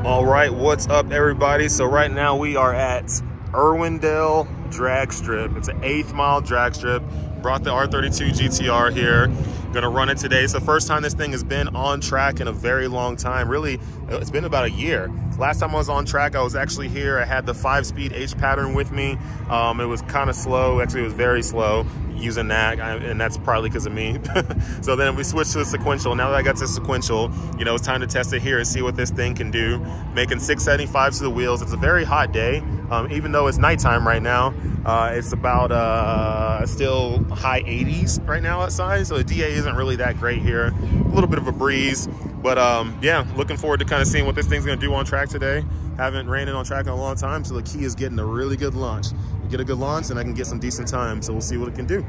All right, what's up everybody? So right now we are at Irwindale drag strip. It's an 8th mile drag strip. Brought the R32 Gtr here. Gonna run it today. It's the first time this thing has been on track in a very long time. Really, it's been about a year. Last time I was on track, I was actually here. I had the 5-speed H pattern with me. It was kind of slow. Actually, it was very slow using that, and that's probably because of me. So then we switched to the sequential. Now that I got to sequential, you know, it's time to test it here and see what this thing can do. Making 675s to the wheels. It's a very hot day, even though it's nighttime right now. It's about still high 80s right now outside, so the DA isn't really that great here. A little bit of a breeze, but yeah, looking forward to kind of seeing what this thing's gonna do on track today. Haven't ran it on track in a long time, so the key is getting a really good launch. You get a good launch and I can get some decent time, so we'll see what it can do.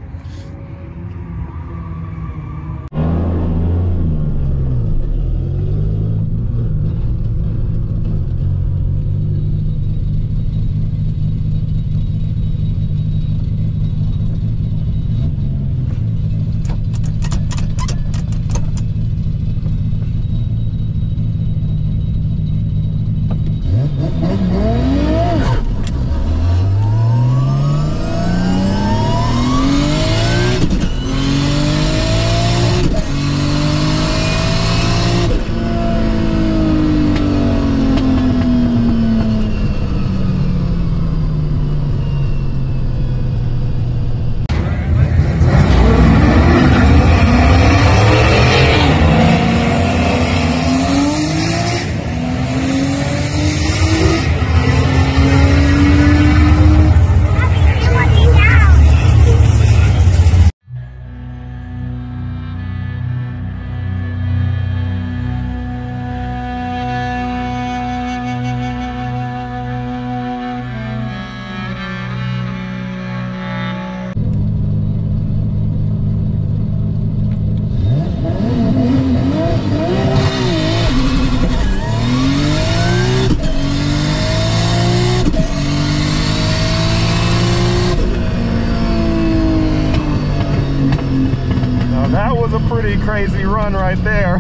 That was a pretty crazy run right there.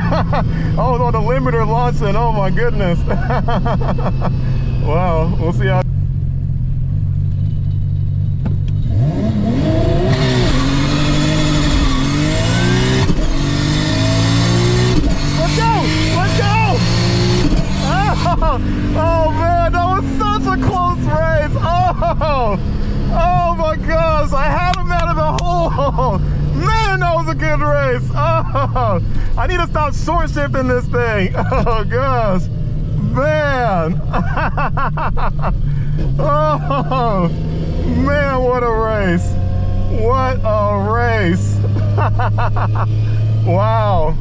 Oh, no, the limiter launching. Oh my goodness. Wow, we'll see how. Let's go! Let's go! Oh man, that was such a close race. Oh my gosh, I had him out of the hole. Man, that was a good race. Oh, I need to stop short shifting this thing. Oh gosh, man. Oh man, what a race. What a race. Wow.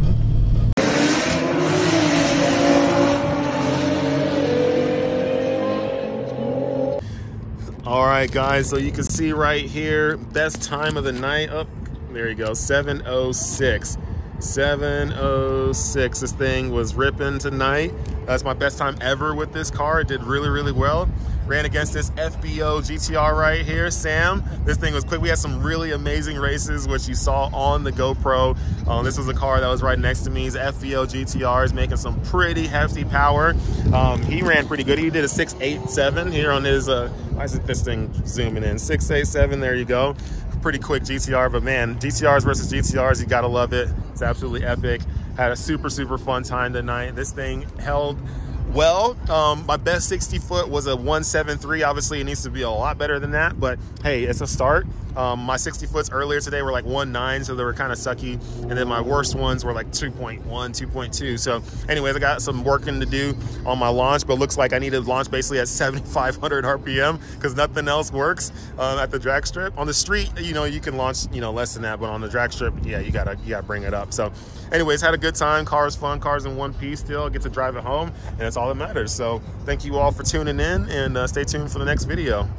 All right guys, so you can see right here, best time of the night. Up. There you go, 7:06. 7:06. This thing was ripping tonight. That's my best time ever with this car. It did really, really well. Ran against this FBO GTR right here, Sam. This thing was quick. We had some really amazing races, which you saw on the GoPro. This was a car that was right next to me. He's FBO GTR. Is making some pretty hefty power. He ran pretty good. He did a 6.87 here on his, why is it this thing zooming in? 6.87, there you go. Pretty quick GTR, but man, GTRs versus GTRs, you gotta love it. It's absolutely epic. Had a super fun time tonight. This thing held well. My best 60 foot was a 173. Obviously, it needs to be a lot better than that, but hey, it's a start. My 60 foots earlier today were like 1.9, so they were kind of sucky. And then my worst ones were like 2.1, 2.2. So anyways, I got some working to do on my launch, but looks like I need to launch basically at 7,500 RPM because nothing else works at the drag strip. On the street, you know, you can launch, you know, less than that, but on the drag strip, yeah, you gotta bring it up. So anyways, had a good time. Car is fun. Car's in one piece still. I get to drive it home, and that's all that matters. So thank you all for tuning in, and stay tuned for the next video.